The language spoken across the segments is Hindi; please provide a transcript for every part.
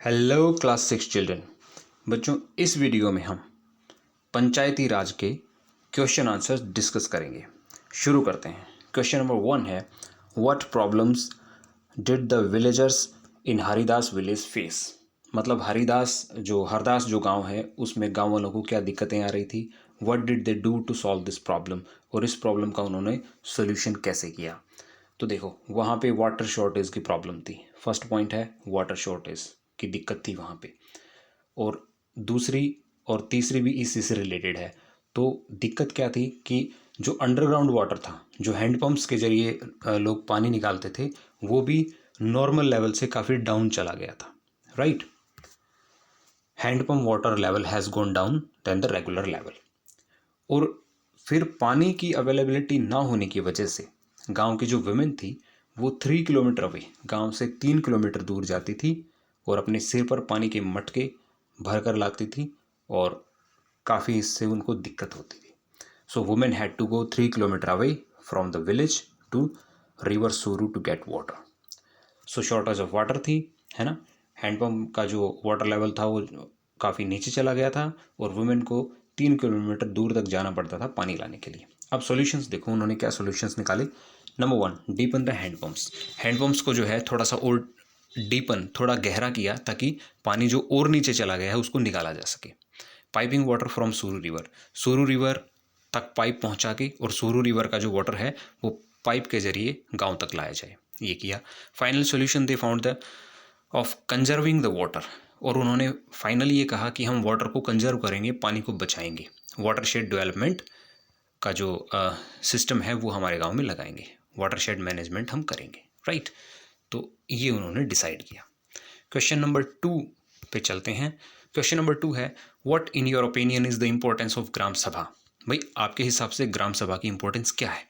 Hello class 6 children. बच्चों, इस वीडियो में हम पंचायती राज के क्वेश्चन आंसर्स डिस्कस करेंगे। शुरू करते हैं। क्वेश्चन नंबर 1 है, what problems did the villagers in Haridas village face. मतलब हरदास जो गांव है उसमें गांव वालों को क्या दिक्कतें आ रही थी। What did they do to solve this problem, और इस प्रॉब्लम का उन्होंने सोल्यूशन कैसे किया। तो देखो, वहाँ पे वाटर शॉर्टेज की प्रॉब्लम थी। फर्स्ट पॉइंट है वाटर शॉर्टेज की दिक्कत थी वहाँ पे, और दूसरी और तीसरी भी इसी से रिलेटेड है। तो दिक्कत क्या थी कि जो अंडरग्राउंड वाटर था, जो हैंडपम्प्स के जरिए लोग पानी निकालते थे, वो भी नॉर्मल लेवल से काफ़ी डाउन चला गया था। Right, handpump water level has gone down than the regular level. और फिर पानी की अवेलेबिलिटी ना होने की वजह से गांव की जो वुमेन थी वो 3 किलोमीटर अवे, गांव से 3 किलोमीटर दूर जाती थी और अपने सिर पर पानी के मटके भर कर लाती थी, और काफ़ी इससे उनको दिक्कत होती थी। So women had to go 3 kilometre away from the village to river Suru to get water. So shortage of water थी, है ना। हैंडपम्प का जो वाटर लेवल था वो काफ़ी नीचे चला गया था, और वुमेन को 3 किलोमीटर दूर तक जाना पड़ता था पानी लाने के लिए। अब सॉल्यूशंस देखो, उन्होंने क्या सॉल्यूशंस निकाले। Number 1, deepen the handpumps. Handpumps को जो है थोड़ा सा और डीपन, थोड़ा गहरा किया, ताकि पानी जो और नीचे चला गया है उसको निकाला जा सके। पाइपिंग वाटर फ्रॉम सूरू रिवर, सूरू रिवर तक पाइप पहुंचा के, और सूरू रिवर का जो वाटर है वो पाइप के जरिए गांव तक लाया जाए, ये किया। Final solution they found the of conserving the water, और उन्होंने फाइनली ये कहा कि हम वाटर को कंजर्व करेंगे, पानी को बचाएंगे। वाटरशेड डेवलपमेंट का जो सिस्टम है वो हमारे गांव में लगाएंगे, वाटरशेड मैनेजमेंट हम करेंगे। राइट, तो ये उन्होंने डिसाइड किया। क्वेश्चन नंबर 2 पे चलते हैं। क्वेश्चन नंबर 2 है, what in your opinion is the importance of Gram Sabha. भाई, आपके हिसाब से ग्राम सभा की इंपॉर्टेंस क्या है।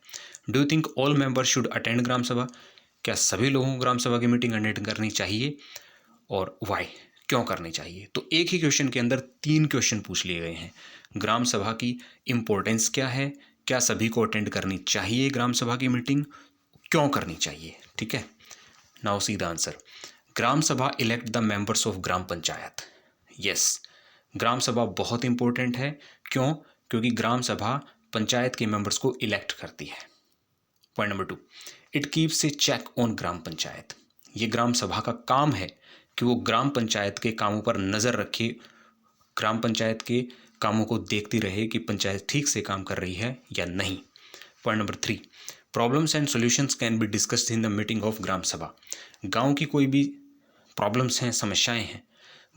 Do you think all members should attend Gram Sabha. क्या सभी लोगों को ग्राम सभा की मीटिंग अटेंड करनी चाहिए, और वाई, क्यों करनी चाहिए। तो एक ही क्वेश्चन के अंदर 3 क्वेश्चन पूछ लिए गए हैं। ग्राम सभा की इम्पोर्टेंस क्या है, क्या सभी को अटेंड करनी चाहिए ग्राम सभा की मीटिंग, क्यों करनी चाहिए। ठीक है, now see the answer. Gram Sabha elect the members of Gram Panchayat. Yes, Gram Sabha बहुत इंपॉर्टेंट है। क्यों? क्योंकि ग्राम सभा पंचायत के मेंबर्स को इलेक्ट करती है। Point number 2, it keeps a check on Gram Panchayat. ये ग्राम सभा का काम है कि वो ग्राम पंचायत के कामों पर नज़र रखे, ग्राम पंचायत के कामों को देखती रहे कि पंचायत ठीक से काम कर रही है या नहीं। Point number 3, problems and solutions can be discussed in the meeting of Gram Sabha. गांव की कोई भी प्रॉब्लम्स हैं, समस्याएं हैं,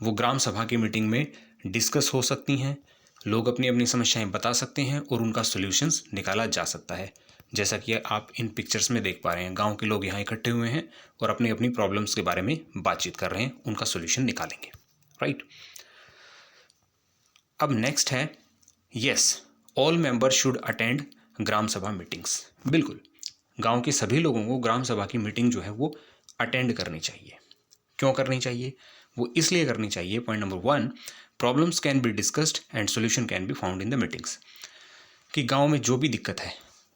वो ग्राम सभा की मीटिंग में डिस्कस हो सकती हैं। लोग अपनी अपनी समस्याएं बता सकते हैं और उनका सॉल्यूशंस निकाला जा सकता है। जैसा कि आप इन पिक्चर्स में देख पा रहे हैं, गांव के लोग यहाँ इकट्ठे हुए हैं और अपनी अपनी प्रॉब्लम्स के बारे में बातचीत कर रहे हैं, उनका सॉल्यूशन निकालेंगे। राइट, अब नेक्स्ट है, yes, all members should attend Gram Sabha meetings. बिल्कुल, गांव के सभी लोगों को ग्राम सभा की मीटिंग जो है वो अटेंड करनी चाहिए। क्यों करनी चाहिए? वो इसलिए करनी चाहिए, point number 1, problems can be discussed and solution can be found in the meetings. कि गांव में जो भी दिक्कत है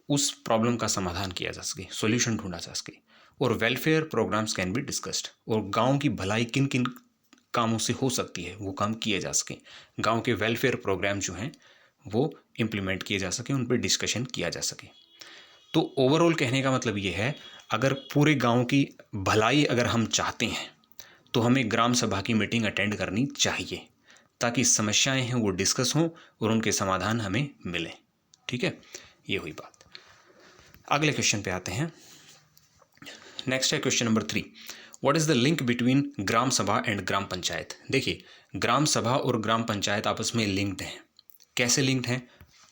उस प्रॉब्लम का समाधान किया जा सके, सॉल्यूशन ढूंढा जा सके। और welfare programs can be discussed, और गांव की भलाई किन किन कामों से हो सकती है वो काम किए जा सके। गांव के वेलफेयर प्रोग्राम जो हैं वो इम्प्लीमेंट किए जा सके, उन पर डिस्कशन किया जा सके। तो ओवरऑल कहने का मतलब ये है, अगर पूरे गांव की भलाई अगर हम चाहते हैं तो हमें ग्राम सभा की मीटिंग अटेंड करनी चाहिए, ताकि समस्याएं हैं वो डिस्कस हों और उनके समाधान हमें मिलें। ठीक है, ये हुई बात। अगले क्वेश्चन पे आते हैं। नेक्स्ट है question number 3, what is the link between Gram Sabha and ग्राम पंचायत। देखिए, ग्राम सभा और ग्राम पंचायत आपस में लिंक्ड हैं। कैसे लिंक्ड हैं,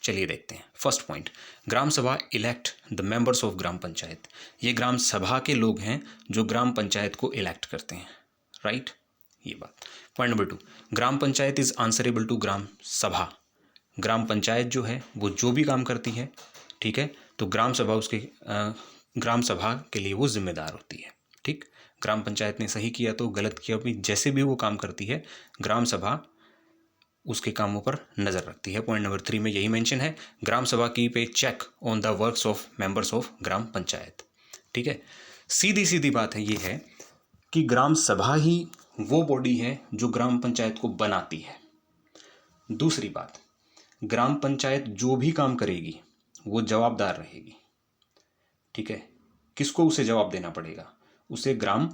चलिए देखते हैं। First point, gram Sabha elect the members of Gram Panchayat. ये ग्राम सभा के लोग हैं जो ग्राम पंचायत को इलेक्ट करते हैं। राइट, ये बात। Point number 2, Gram Panchayat is answerable to Gram Sabha. Gram panchayat जो है वो जो भी काम करती है, ठीक है, तो ग्राम सभा ग्राम सभा के लिए वो जिम्मेदार होती है। ठीक, ग्राम पंचायत ने सही किया तो गलत किया भी, जैसे भी वो काम करती है ग्राम सभा उसके कामों पर नज़र रखती है। पॉइंट नंबर 3 में यही मेंशन है, Gram Sabha keep a check on the works of members of Gram Panchayat. ठीक है, सीधी सीधी बात है ये है कि ग्राम सभा ही वो बॉडी है जो ग्राम पंचायत को बनाती है। दूसरी बात, ग्राम पंचायत जो भी काम करेगी वो जवाबदार रहेगी। ठीक है, किसको उसे जवाब देना पड़ेगा? उसे ग्राम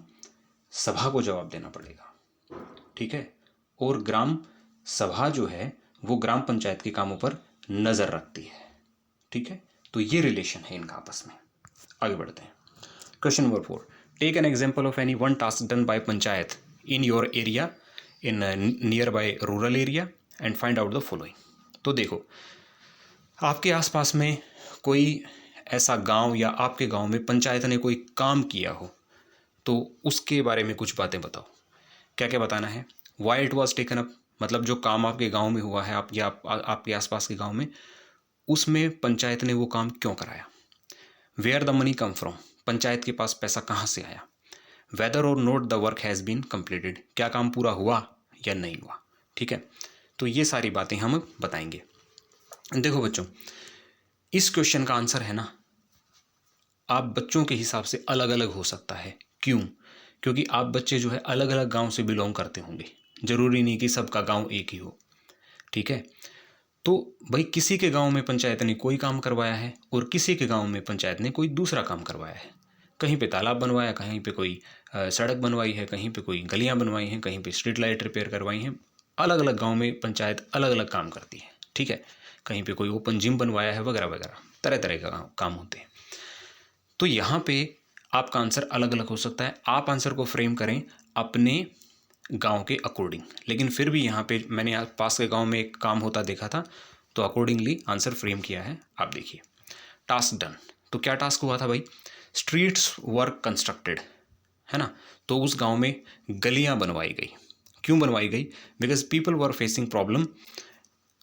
सभा को जवाब देना पड़ेगा। ठीक है, और ग्राम सभा जो है वो ग्राम पंचायत के कामों पर नजर रखती है। ठीक है, तो ये रिलेशन है इनका आपस में। आगे बढ़ते हैं। Question number 4, take an example of any one task done by panchayat in your area in nearby rural area and find out the following. तो देखो, आपके आसपास में कोई ऐसा गांव या आपके गांव में पंचायत ने कोई काम किया हो, तो उसके बारे में कुछ बातें बताओ। क्या क्या बताना है? Why it was taken up, मतलब जो काम आपके गांव में हुआ है, आप या आपके आसपास के गांव में, उसमें पंचायत ने वो काम क्यों कराया। Where the money come from, panchayat के पास पैसा कहाँ से आया। Whether or not the work has been completed, क्या काम पूरा हुआ या नहीं हुआ। ठीक है, तो ये सारी बातें हम बताएंगे। देखो बच्चों, इस क्वेश्चन का आंसर है ना, आप बच्चों के हिसाब से अलग अलग हो सकता है। क्यों? क्योंकि आप बच्चे जो है अलग अलग गांव से बिलोंग करते होंगे, जरूरी नहीं कि सबका गांव एक ही हो। ठीक है, तो भाई किसी के गांव में पंचायत ने कोई काम करवाया है और किसी के गांव में पंचायत ने कोई दूसरा काम करवाया है। कहीं पे तालाब बनवाया, कहीं पे कोई सड़क बनवाई है, कहीं पे कोई गलियां बनवाई हैं, कहीं पे स्ट्रीट लाइट रिपेयर करवाई हैं। अलग अलग गांव में पंचायत अलग अलग काम करती है। ठीक है, कहीं पे कोई ओपन जिम बनवाया है वगैरह वगैरह, तरह तरह का काम होते हैं। तो यहाँ पे आपका आंसर अलग अलग हो सकता है। आप आंसर को फ्रेम करें अपने गांव के अकॉर्डिंग, लेकिन फिर भी यहाँ पे मैंने पास के गांव में एक काम होता देखा था, तो अकॉर्डिंगली आंसर फ्रेम किया है। आप देखिए, टास्क डन, तो क्या टास्क हुआ था भाई? स्ट्रीट्स वर्क कंस्ट्रक्टेड, है ना। तो उस गांव में गलियां बनवाई गई। क्यों बनवाई गई? Because people were facing problem,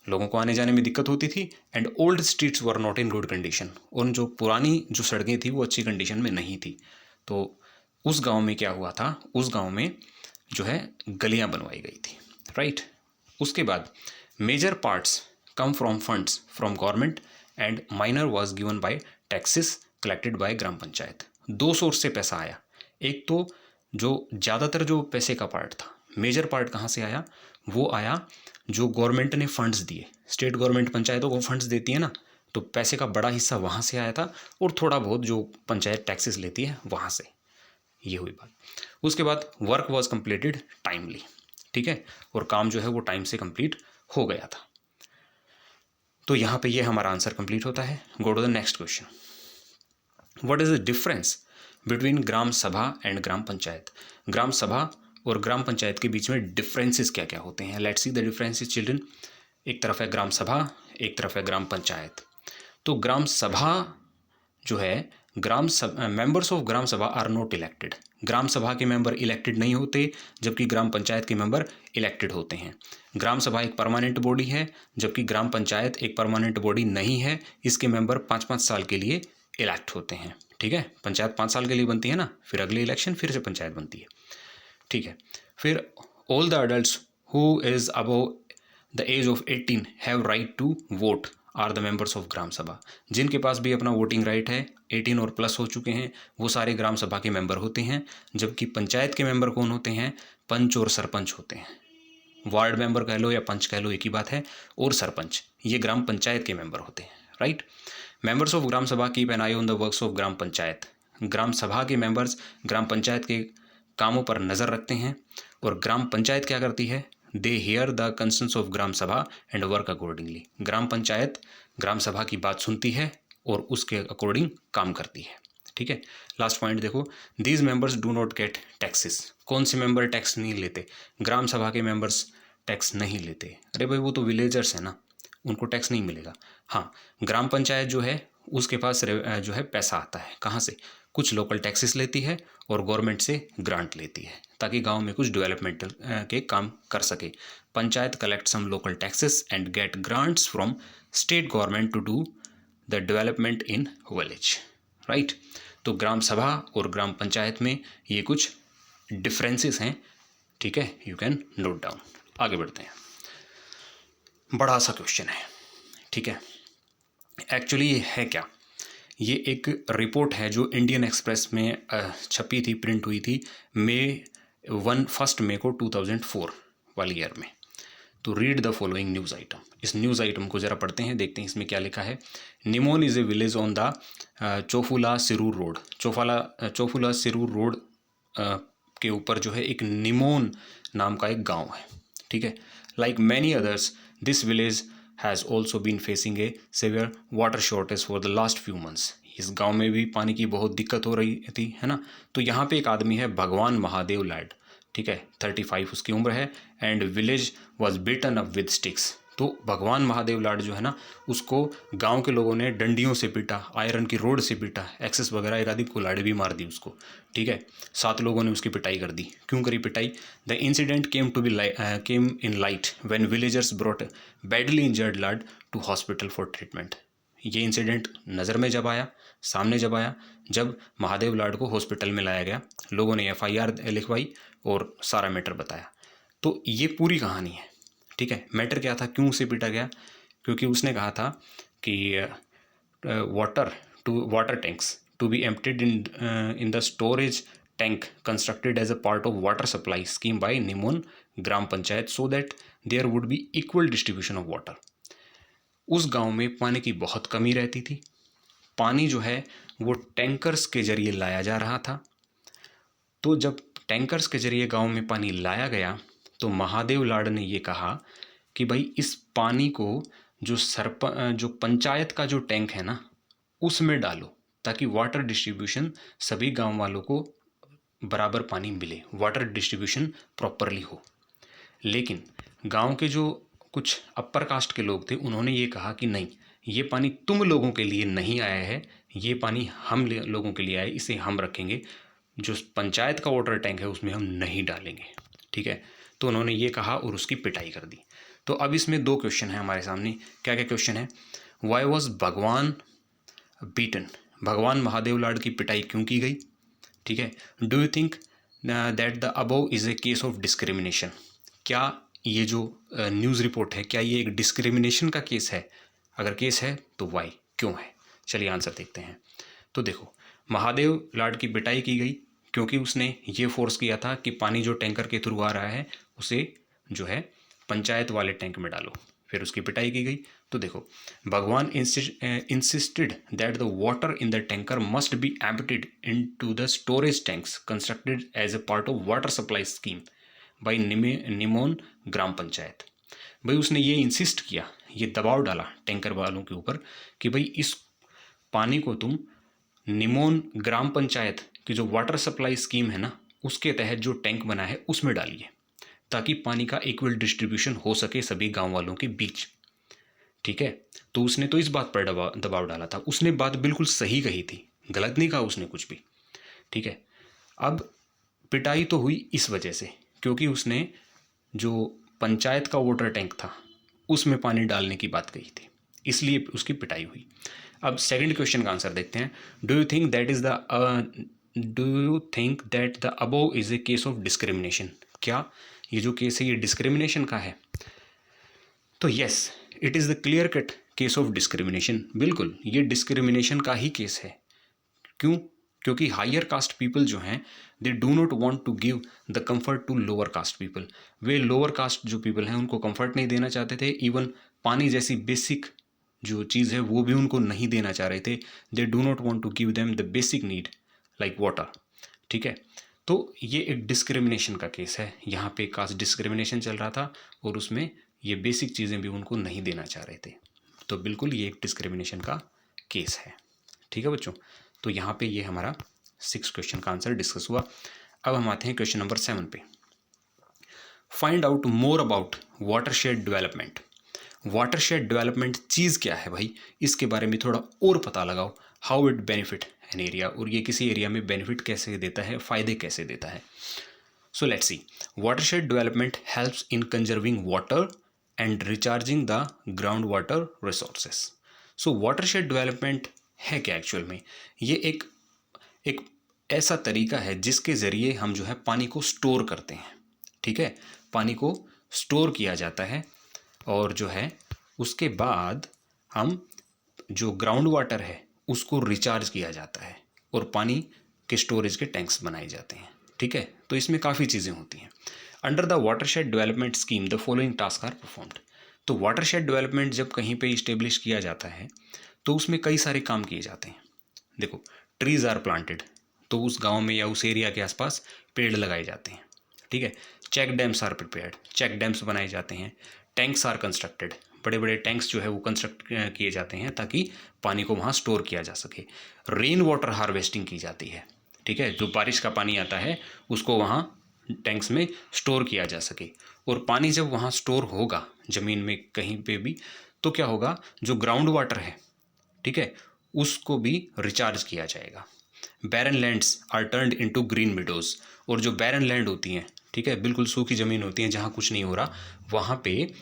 लोगों को आने जाने में दिक्कत होती थी। And old streets were not in good condition, और जो पुरानी जो सड़कें थी वो अच्छी कंडीशन में नहीं थी। तो उस गांव में क्या हुआ था, उस गांव में जो है गलियां बनवाई गई थी। राइट, उसके बाद major parts come from funds from government and minor was given by taxes collected by Gram Panchayat. दो सोर्स से पैसा आया। एक तो जो ज़्यादातर जो पैसे का पार्ट था, मेजर पार्ट कहाँ से आया? वो आया जो गवर्नमेंट ने फंड्स दिए। स्टेट गवर्नमेंट पंचायतों को फंड्स देती है ना, तो पैसे का बड़ा हिस्सा वहाँ से आया था, और थोड़ा बहुत जो पंचायत टैक्सेस लेती है वहाँ से। ये हुई बात। उसके बाद वर्क वॉज कंप्लीटेड टाइमली। ठीक है, और काम जो है वो टाइम से कंप्लीट हो गया था। तो यहाँ पे ये हमारा आंसर कंप्लीट होता है। Go to the next question, what is the difference between Gram Sabha and ग्राम पंचायत। ग्राम सभा और ग्राम पंचायत के बीच में डिफरेंसेस क्या क्या होते हैं। Let's see the differences children. एक तरफ है ग्राम सभा, एक तरफ है ग्राम पंचायत। तो ग्राम सभा जो है, मेंबर्स ऑफ ग्राम सभा आर नॉट इलेक्टेड। ग्राम सभा के मेंबर इलेक्टेड नहीं होते, जबकि ग्राम पंचायत के मेंबर इलेक्टेड होते हैं। ग्राम सभा एक परमानेंट बॉडी है, जबकि ग्राम पंचायत एक परमानेंट बॉडी नहीं है। इसके मेंबर 5-5 साल के लिए इलेक्ट होते हैं। ठीक है, पंचायत 5 साल के लिए बनती है ना, फिर अगले इलेक्शन फिर से पंचायत बनती है। ठीक है, फिर all the adult who is above the age of 18 have right to vote are the members of Gram Sabha. जिनके पास भी अपना वोटिंग राइट है, 18 और प्लस हो चुके हैं, वो सारे ग्राम सभा के मेंबर होते हैं। जबकि पंचायत के मेंबर कौन होते हैं? पंच और सरपंच होते हैं। वार्ड मेंबर कह लो या पंच कह लो, एक ही बात है। और सरपंच, ये ग्राम पंचायत के मेंबर होते हैं। Right, members of Gram Sabha keep an eye on the works of Gram Panchayat. Gram Sabha के मेंबर्स ग्राम पंचायत के कामों पर नज़र रखते हैं। और ग्राम पंचायत क्या करती है? दे here the concerns of Gram Sabha and work accordingly. ग्राम पंचायत ग्राम सभा की बात सुनती है और उसके अकॉर्डिंग काम करती है। ठीक है, लास्ट पॉइंट देखो, these members do not gate taxes. कौन से मेंबर टैक्स नहीं लेते? ग्राम सभा के मेंबर्स टैक्स नहीं लेते। अरे भाई, वो तो विलेजर्स है ना, उनको टैक्स नहीं मिलेगा। हाँ, ग्राम पंचायत जो है उसके पास जो है पैसा आता है। कहाँ से? कुछ लोकल टैक्सेस लेती है और गवर्नमेंट से ग्रांट लेती है, ताकि गांव में कुछ डेवलपमेंटल के काम कर सके। Panchayat collect some local taxes and get grants from state government to do the development in village. Right, तो ग्राम सभा और ग्राम पंचायत में ये कुछ डिफरेंसेस हैं। ठीक है, यू कैन नोट डाउन। आगे बढ़ते हैं। बड़ा सा क्वेश्चन है। ठीक है, एक्चुअली ये है क्या? ये एक रिपोर्ट है जो इंडियन एक्सप्रेस में छपी थी, प्रिंट हुई थी मई 1 मई को 2004 वाली ईयर में। तो read the following news item. इस न्यूज़ आइटम को ज़रा पढ़ते हैं, देखते हैं इसमें क्या लिखा है। Nimone is a village on the Chaufula Shirur road. Chaufula Shirur road के ऊपर जो है एक निमोन नाम का एक गांव है, ठीक है। Like many others this village has also been facing a severe water shortage for the last few months. इस गांव में भी पानी की बहुत दिक्कत हो रही थी, है ना। तो यहाँ पे एक आदमी है भगवान महादेव लाड, ठीक है, 35 उसकी उम्र है। And village was beaten up with sticks. तो भगवान महादेव लाड जो है ना, उसको गांव के लोगों ने डंडियों से पीटा, आयरन की रोड से पीटा, एक्सेस वगैरह इरादी कुल्हाड़ी भी मार दी उसको, ठीक है। 7 लोगों ने उसकी पिटाई कर दी। क्यों करी पिटाई? The incident came in light when villagers brought badly injured Lad to hospital for treatment. ये इंसिडेंट नज़र में जब आया, सामने जब आया, जब महादेव लाड को हॉस्पिटल में लाया गया, लोगों ने FIR लिखवाई और सारा मैटर बताया। तो ये पूरी कहानी है, ठीक है। मैटर क्या था, क्यों उसे पीटा गया? क्योंकि उसने कहा था कि water tanks to be emptied in the storage tank constructed as a part of water supply scheme by निमोन Gram Panchayat so that there would be equal distribution of water. उस गांव में पानी की बहुत कमी रहती थी। पानी जो है वो टैंकर्स के जरिए लाया जा रहा था। तो जब टैंकर्स के जरिए गांव में पानी लाया गया तो महादेव लाड ने ये कहा कि भाई इस पानी को जो पंचायत का जो टैंक है ना, उसमें डालो, ताकि वाटर डिस्ट्रीब्यूशन सभी गांव वालों को बराबर पानी मिले, वाटर डिस्ट्रीब्यूशन प्रॉपरली हो। लेकिन गांव के जो कुछ अपर कास्ट के लोग थे, उन्होंने ये कहा कि नहीं, ये पानी तुम लोगों के लिए नहीं आया है, ये पानी हम लोगों के लिए आया है, इसे हम रखेंगे, जो पंचायत का वाटर टैंक है उसमें हम नहीं डालेंगे, ठीक है। तो उन्होंने ये कहा और उसकी पिटाई कर दी। तो अब इसमें 2 क्वेश्चन है हमारे सामने। क्या क्या क्वेश्चन है? वाई वॉज भगवान बीटन? भगवान महादेव लाड की पिटाई क्यों की गई, ठीक है। Do you think that the above is a case of discrimination? क्या ये जो न्यूज़ रिपोर्ट है, क्या ये एक डिस्क्रिमिनेशन का केस है? अगर केस है तो वाई, क्यों है? चलिए आंसर देखते हैं। तो देखो, महादेव लाड की पिटाई की गई क्योंकि उसने ये फोर्स किया था कि पानी जो टैंकर के थ्रू आ रहा है उसे जो है पंचायत वाले टैंक में डालो, फिर उसकी पिटाई की गई। तो देखो, Bhagwan insisted that the water in the tanker must be emptied into the storage tanks constructed as a part of water supply scheme by निमोन Gram Panchayat. भाई उसने ये इंसिस्ट किया, ये दबाव डाला टैंकर वालों के ऊपर कि भाई इस पानी को तुम निमोन ग्राम पंचायत की जो वाटर सप्लाई स्कीम है ना, उसके तहत जो टैंक बना है उसमें डालिए, ताकि पानी का इक्वल डिस्ट्रीब्यूशन हो सके सभी गांव वालों के बीच, ठीक है। तो उसने तो इस बात पर दबाव डाला था। उसने बात बिल्कुल सही कही थी, गलत नहीं कहा उसने कुछ भी, ठीक है। अब पिटाई तो हुई इस वजह से क्योंकि उसने जो पंचायत का वाटर टैंक था उसमें पानी डालने की बात कही थी, इसलिए उसकी पिटाई हुई। अब सेकंड क्वेश्चन का आंसर देखते हैं। Do you think that the above is a case of discrimination? क्या ये जो केस है ये डिस्क्रिमिनेशन का है? तो yes, it is the clear cut case of discrimination. बिल्कुल, ये डिस्क्रिमिनेशन का ही केस है। क्यों? क्योंकि हायर कास्ट पीपल जो हैं, they do not want to give the comfort to lower caste people. वे लोअर कास्ट जो पीपल हैं उनको कंफर्ट नहीं देना चाहते थे, इवन पानी जैसी बेसिक जो चीज़ है वो भी उनको नहीं देना चाह रहे थे। They do not want to give them the basic need like water, ठीक है। तो ये एक डिस्क्रिमिनेशन का केस है। यहाँ पे कास्ट डिस्क्रिमिनेशन चल रहा था और उसमें ये बेसिक चीज़ें भी उनको नहीं देना चाह रहे थे। तो बिल्कुल ये एक डिस्क्रिमिनेशन का केस है, ठीक है बच्चों। तो यहाँ पे ये हमारा 6 क्वेश्चन का आंसर डिस्कस हुआ। अब हम आते हैं क्वेश्चन नंबर 7 पे। Find out more about watershed development. Watershed development चीज़ क्या है भाई, इसके बारे में थोड़ा और पता लगाओ। How it benefit an area, और ये किसी एरिया में बेनिफिट कैसे देता है, फ़ायदे कैसे देता है। So let's see. Watershed development helps in conserving water and recharging the ground water resources. So watershed development है क्या एक्चुअल में? ये एक ऐसा तरीका है जिसके ज़रिए हम जो है पानी को स्टोर करते हैं, ठीक है। पानी को स्टोर किया जाता है और जो है उसके बाद हम जो ग्राउंड वाटर है उसको रिचार्ज किया जाता है और पानी के स्टोरेज के टैंक्स बनाए जाते हैं, ठीक है, तो इसमें काफ़ी चीज़ें होती हैं। Under the watershed development scheme the following task are performed. तो वाटरशेड डेवलपमेंट जब कहीं पे इस्टेब्लिश किया जाता है तो उसमें कई सारे काम किए जाते हैं। देखो, ट्रीज आर प्लांटेड, तो उस गांव में या उस एरिया के आसपास पेड़ लगाए जाते हैं। ठीक है, check dams are prepared, check dams बनाए जाते हैं। टैंक्स आर कंस्ट्रक्टेड, बड़े बड़े टैंक्स जो है वो कंस्ट्रक्ट किए जाते हैं ताकि पानी को वहाँ स्टोर किया जा सके। रेन वाटर हार्वेस्टिंग की जाती है। ठीक है, जो बारिश का पानी आता है उसको वहाँ टैंक्स में स्टोर किया जा सके। और पानी जब वहाँ स्टोर होगा ज़मीन में कहीं पे भी, तो क्या होगा, जो ग्राउंड वाटर है, ठीक है, उसको भी रिचार्ज किया जाएगा। Barren lands are turned into green meadows, और जो बैरन लैंड होती हैं, ठीक है, बिल्कुल सूखी ज़मीन होती है जहाँ कुछ नहीं हो रहा, वहाँ पे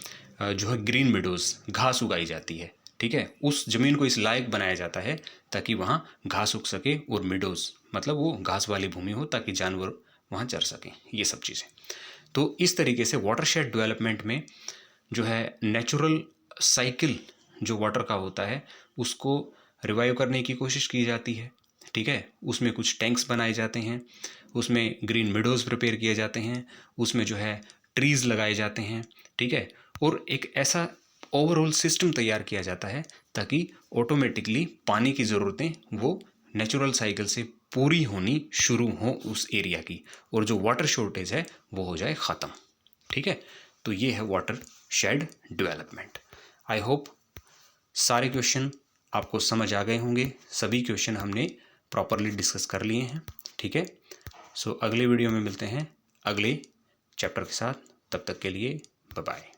जो है ग्रीन मिडोज, घास उगाई जाती है। ठीक है, उस ज़मीन को इस लायक बनाया जाता है ताकि वहाँ घास उग सके, और मिडोज मतलब वो घास वाली भूमि हो ताकि जानवर वहाँ चर सकें, ये सब चीज़ें। तो इस तरीके से वाटरशेड डेवलपमेंट में जो है नेचुरल साइकिल जो वाटर का होता है उसको रिवाइव करने की कोशिश की जाती है। ठीक है, उसमें कुछ टैंक्स बनाए जाते हैं, उसमें ग्रीन मिडोज़ प्रिपेयर किए जाते हैं, उसमें जो है ट्रीज़ लगाए जाते हैं। ठीक है, और एक ऐसा ओवरऑल सिस्टम तैयार किया जाता है ताकि ऑटोमेटिकली पानी की ज़रूरतें वो नेचुरल साइकिल से पूरी होनी शुरू हो उस एरिया की, और जो वाटर शॉर्टेज है वो हो जाए ख़त्म। ठीक है, तो ये है water shade development. I hope सारे क्वेश्चन आपको समझ आ गए होंगे, सभी क्वेश्चन हमने प्रॉपरली डिस्कस कर लिए हैं। ठीक है, सो अगले वीडियो में मिलते हैं अगले चैप्टर के साथ, तब तक के लिए बाय बाय।